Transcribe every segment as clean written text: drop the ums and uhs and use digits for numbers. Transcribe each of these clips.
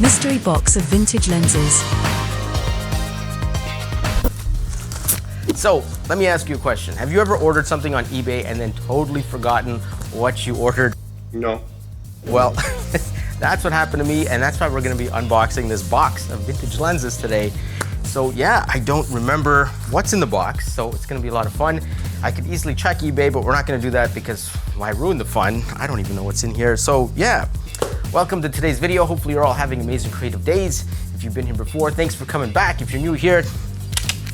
Mystery box of vintage lenses. So, let me ask you a question. Have you ever ordered something on eBay and then totally forgotten what you ordered? No. Well, that's what happened to me, and that's why we're gonna be unboxing this box of vintage lenses today. So yeah, I don't remember what's in the box, so it's gonna be a lot of fun. I could easily check eBay, but we're not gonna do that because why ruin the fun? I don't even know what's in here. So yeah, welcome to today's video. Hopefully you're all having amazing creative days. If you've been here before, thanks for coming back. If you're new here,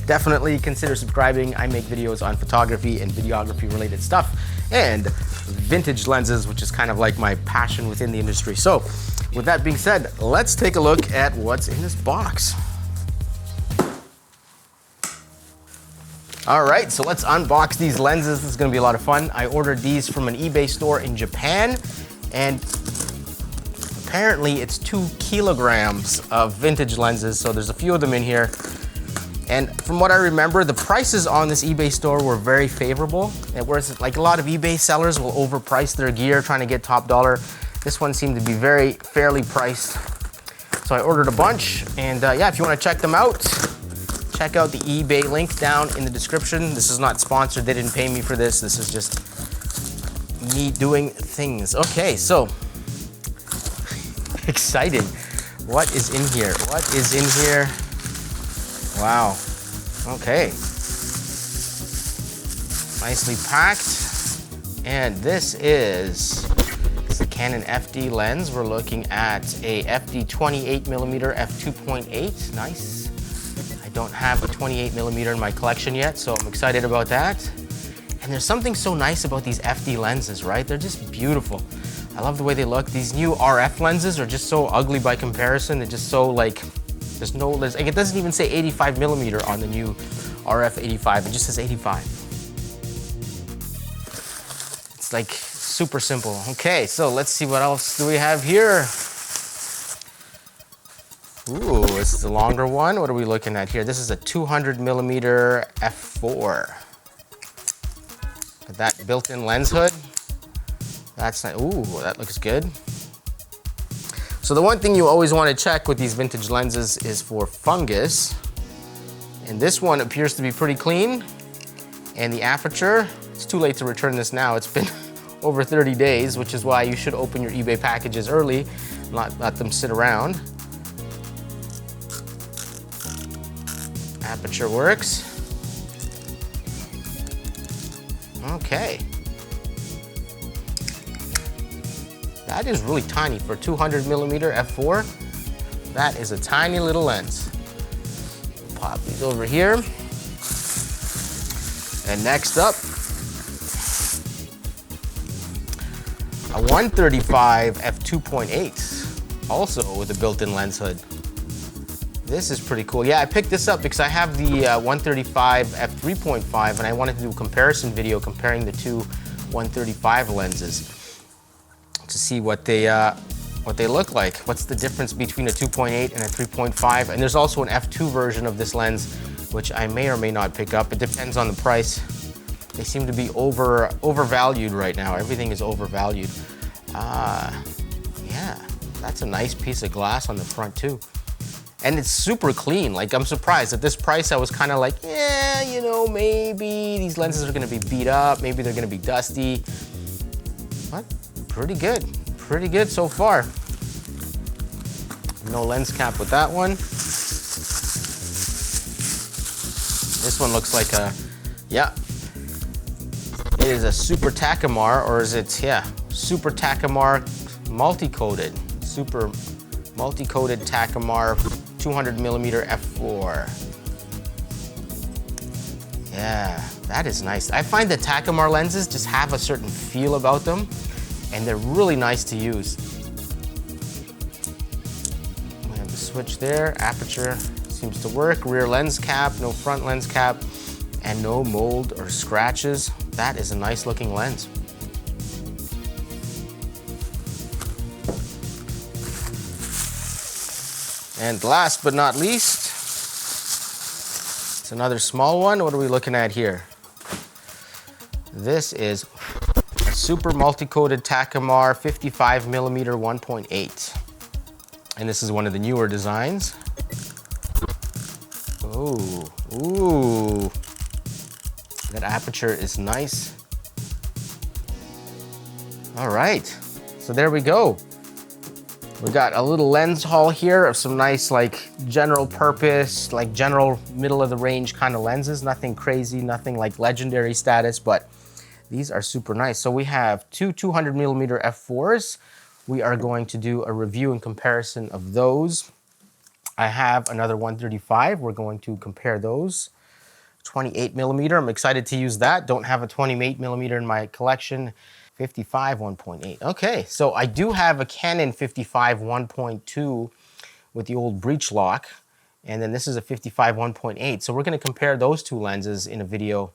definitely consider subscribing. I make videos on photography and videography related stuff and vintage lenses, which is kind of like my passion within the industry. So with that being said, let's take a look at what's in this box. All right, so let's unbox these lenses. This is gonna be a lot of fun. I ordered these from an eBay store in Japan, and apparently it's 2 kilograms of vintage lenses, so there's a few of them in here. And from what I remember, the prices on this eBay store were very favorable. And whereas like a lot of eBay sellers will overprice their gear trying to get top dollar, this one seemed to be very fairly priced. So I ordered a bunch, and yeah, if you wanna check them out, check out the eBay link down in the description. This is not sponsored, they didn't pay me for this. This is just me doing things. Okay, so, excited. What is in here? What is in here? Wow, okay. Nicely packed. And this is the Canon FD lens. We're looking at a FD 28mm f2.8, nice. I don't have a 28mm in my collection yet, so I'm excited about that. And there's something so nice about these FD lenses, right? They're just beautiful. I love the way they look. These new RF lenses are just so ugly by comparison. They're just so like, like it doesn't even say 85mm on the new RF 85, it just says 85. It's like super simple. Okay, so let's see what else do we have here. Ooh, this is the longer one. What are we looking at here? This is a 200mm f4. That built-in lens hood. That's nice. Ooh, that looks good. So the one thing you always want to check with these vintage lenses is for fungus. And this one appears to be pretty clean. And the aperture, it's too late to return this now. It's been over 30 days, which is why you should open your eBay packages early, not let them sit around. Aperture works. Okay. That is really tiny for 200mm f4. That is a tiny little lens. Pop these over here. And next up, a 135 f2.8, also with a built-in lens hood. This is pretty cool. Yeah, I picked this up because I have the 135 f3.5 and I wanted to do a comparison video comparing the two 135 lenses to see what they look like. What's the difference between a 2.8 and a 3.5? And there's also an f2 version of this lens, which I may or may not pick up. It depends on the price. They seem to be overvalued right now. Everything is overvalued. Yeah, that's a nice piece of glass on the front too. And it's super clean. Like, I'm surprised at this price. I was kind of like, yeah, you know, maybe these lenses are gonna be beat up. Maybe they're gonna be dusty. But pretty good so far. No lens cap with that one. This one looks like a, yeah. It is a Super Takumar, or is it, yeah, Super Takumar multi-coated. Super multi-coated Takumar 200mm f4. Yeah, that is nice. I find that Takumar lenses just have a certain feel about them, and they're really nice to use. We have the switch there. Aperture seems to work. Rear lens cap, no front lens cap, and no mold or scratches. That is a nice looking lens. And last but not least, it's another small one. What are we looking at here? This is a Super-Multi-Coated Takumar 55mm 1.8. And this is one of the newer designs. Ooh, ooh. That aperture is nice. All right, so there we go. We got a little lens haul here of some nice, like, general purpose, like general middle of the range kind of lenses. Nothing crazy, nothing like legendary status, but these are super nice. So we have two 200mm f4s. We are going to do a review and comparison of those. I have another 135. We're going to compare those. 28mm, I'm excited to use that. Don't have a 28mm in my collection. 55 1.8. Okay, so I do have a Canon 55 1.2 with the old breech lock, and then this is a 55 1.8. So we're gonna compare those two lenses in a video.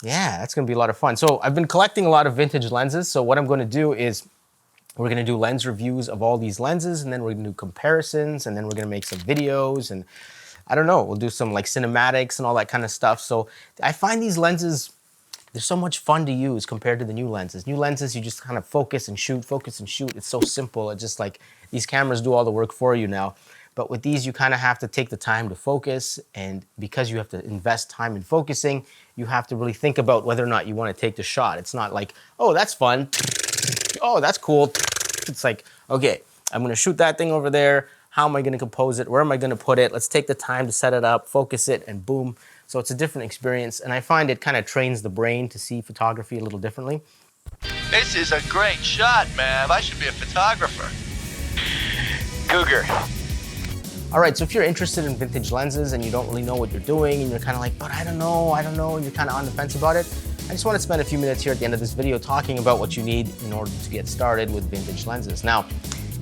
Yeah, that's gonna be a lot of fun. So I've been collecting a lot of vintage lenses, so what I'm gonna do is we're gonna do lens reviews of all these lenses, and then we're gonna do comparisons, and then we're gonna make some videos, and I don't know, we'll do some like cinematics and all that kind of stuff. So I find these lenses, they're so much fun to use compared to the new lenses. New lenses, you just kind of focus and shoot, focus and shoot. It's so simple. It's just like these cameras do all the work for you now. But with these, you kind of have to take the time to focus. And because you have to invest time in focusing, you have to really think about whether or not you want to take the shot. It's not like, oh, that's fun. Oh, that's cool. It's like, okay, I'm going to shoot that thing over there. How am I going to compose it? Where am I going to put it? Let's take the time to set it up, focus it, and boom. So it's a different experience, and I find it kind of trains the brain to see photography a little differently. This is a great shot, man. I should be a photographer. Cougar. All right, so if you're interested in vintage lenses and you don't really know what you're doing and you're kind of like, but I don't know, and you're kind of on the fence about it, I just want to spend a few minutes here at the end of this video talking about what you need in order to get started with vintage lenses. Now,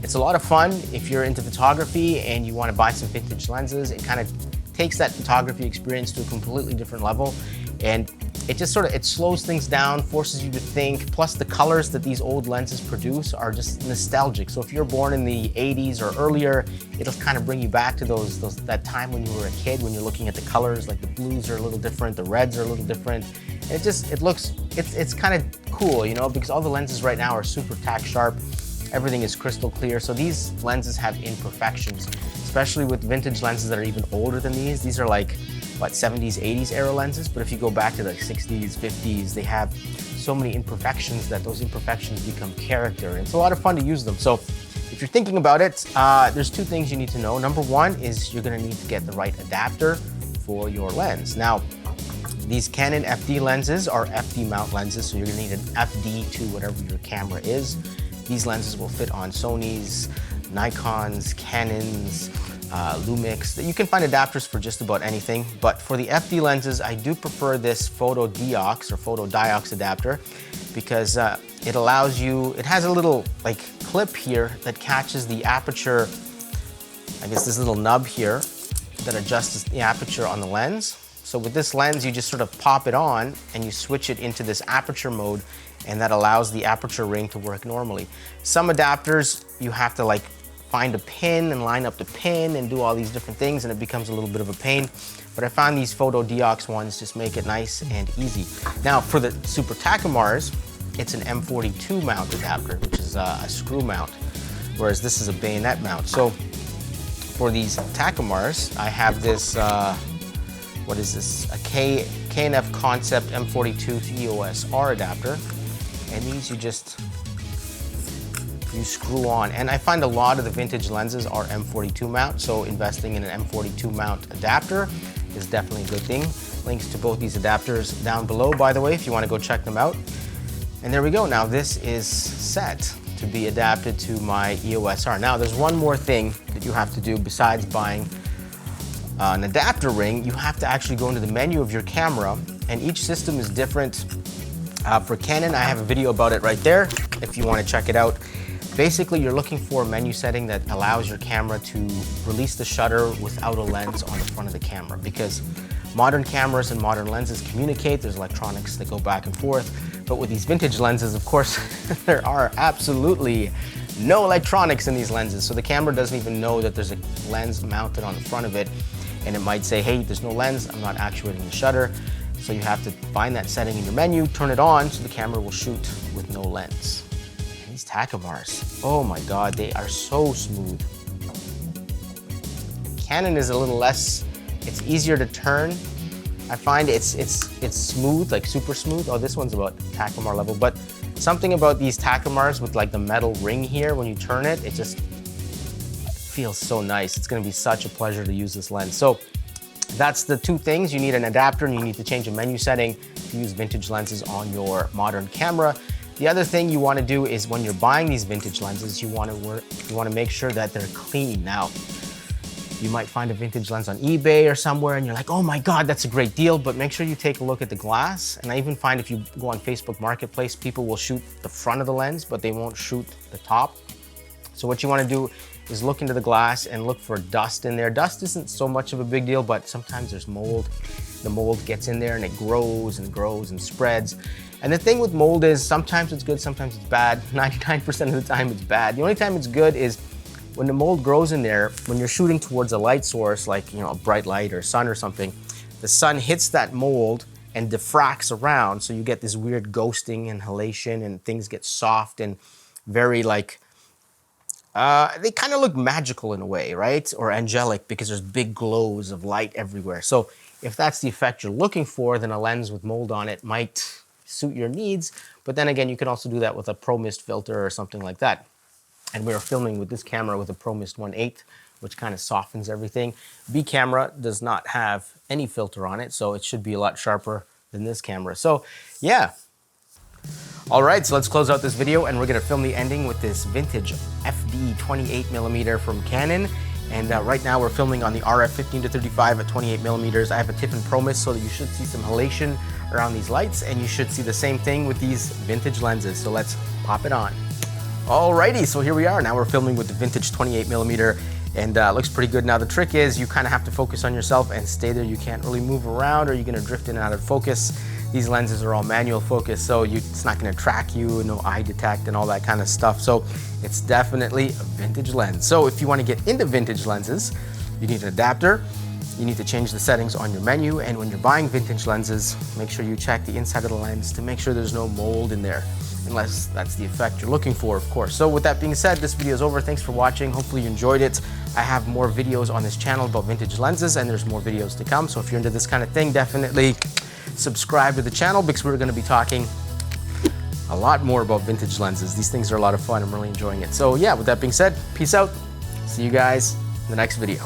it's a lot of fun if you're into photography and you want to buy some vintage lenses. It kind of takes that photography experience to a completely different level, and it just it slows things down, forces you to think. Plus the colors that these old lenses produce are just nostalgic. So if you're born in the 80s or earlier, it'll kind of bring you back to that time when you were a kid, when you're looking at the colors. Like the blues are a little different, the reds are a little different, and it's kind of cool, you know, because all the lenses right now are super tack sharp. Everything is crystal clear. So these lenses have imperfections, especially with vintage lenses that are even older than these. These are like, what, 70s, 80s era lenses? But if you go back to the 60s, 50s, they have so many imperfections that those imperfections become character. And it's a lot of fun to use them. So if you're thinking about it, there's two things you need to know. Number one is you're gonna need to get the right adapter for your lens. Now, these Canon FD lenses are FD mount lenses, so you're gonna need an FD to whatever your camera is. These lenses will fit on Sony's, Nikon's, Canon's, Lumix. You can find adapters for just about anything, but for the FD lenses, I do prefer this photodiox or photodiox adapter because it allows you, it has a little like clip here that catches the aperture, I guess this little nub here that adjusts the aperture on the lens. So with this lens, you just sort of pop it on and you switch it into this aperture mode, and that allows the aperture ring to work normally. Some adapters, you have to like find a pin and line up the pin and do all these different things, and it becomes a little bit of a pain. But I found these photodiox ones just make it nice and easy. Now for the Super Takumars, it's an M42 mount adapter, which is a screw mount, whereas this is a bayonet mount. So for these Takumars, I have this, what is this? A KNF Concept M42 to EOS R adapter. And these you screw on. And I find a lot of the vintage lenses are M42 mount, so investing in an M42 mount adapter is definitely a good thing. Links to both these adapters down below, by the way, if you want to go check them out. And there we go. Now this is set to be adapted to my EOS R. Now there's one more thing that you have to do besides buying an adapter ring. You have to actually go into the menu of your camera, and each system is different. For Canon, I have a video about it right there if you want to check it out. Basically, you're looking for a menu setting that allows your camera to release the shutter without a lens on the front of the camera, because modern cameras and modern lenses communicate. There's electronics that go back and forth. But with these vintage lenses, of course, there are absolutely no electronics in these lenses. So the camera doesn't even know that there's a lens mounted on the front of it. And it might say, hey, there's no lens, I'm not actuating the shutter. So you have to find that setting in your menu, turn it on so the camera will shoot with no lens. And these Takumars, oh my God, they are so smooth. Canon is a little less, it's easier to turn. I find it's smooth, like super smooth. Oh, this one's about Takumar level, but something about these Takumars with like the metal ring here, when you turn it, it just feels so nice. It's gonna be such a pleasure to use this lens. So that's the two things. You need an adapter and you need to change a menu setting to use vintage lenses on your modern camera. The other thing you want to do is when you're buying these vintage lenses, you want to make sure that they're clean. Now, you might find a vintage lens on eBay or somewhere and you're like, oh my God, that's a great deal, but make sure you take a look at the glass. And I even find if you go on Facebook Marketplace, people will shoot the front of the lens, but they won't shoot the top. So what you want to do is look into the glass and look for dust in there. Dust isn't so much of a big deal, but sometimes there's mold. The mold gets in there and it grows and grows and spreads. And the thing with mold is sometimes it's good, sometimes it's bad. 99% of the time it's bad. The only time it's good is when the mold grows in there, when you're shooting towards a light source, like a bright light or sun or something, the sun hits that mold and diffracts around, so you get this weird ghosting and halation and things get soft and very like, they kind of look magical in a way, right? Or angelic because there's big glows of light everywhere. So if that's the effect you're looking for, then a lens with mold on it might suit your needs. But then again, you can also do that with a Pro Mist filter or something like that. And we are filming with this camera with a Pro Mist 1/8, which kind of softens everything. B camera does not have any filter on it, so it should be a lot sharper than this camera. So yeah. All right, so let's close out this video and we're gonna film the ending with this vintage FD 28mm from Canon. And right now we're filming on the RF 15-35 at 28mm. I have a Tiffin Pro Mist, so that you should see some halation around these lights, and you should see the same thing with these vintage lenses. So let's pop it on. Alrighty, so here we are. Now we're filming with the vintage 28mm, and looks pretty good. Now the trick is you kind of have to focus on yourself and stay there. You can't really move around or you're gonna drift in and out of focus. These lenses are all manual focus, so it's not gonna track you, no eye detect and all that kind of stuff. So it's definitely a vintage lens. So if you wanna get into vintage lenses, you need an adapter, you need to change the settings on your menu, and when you're buying vintage lenses, make sure you check the inside of the lens to make sure there's no mold in there, unless that's the effect you're looking for, of course. So with that being said, this video is over. Thanks for watching. Hopefully you enjoyed it. I have more videos on this channel about vintage lenses, and there's more videos to come. So if you're into this kind of thing, definitely subscribe to the channel, because we're gonna be talking a lot more about vintage lenses. These things are a lot of fun. I'm really enjoying it. So yeah, with that being said, peace out. See you guys in the next video.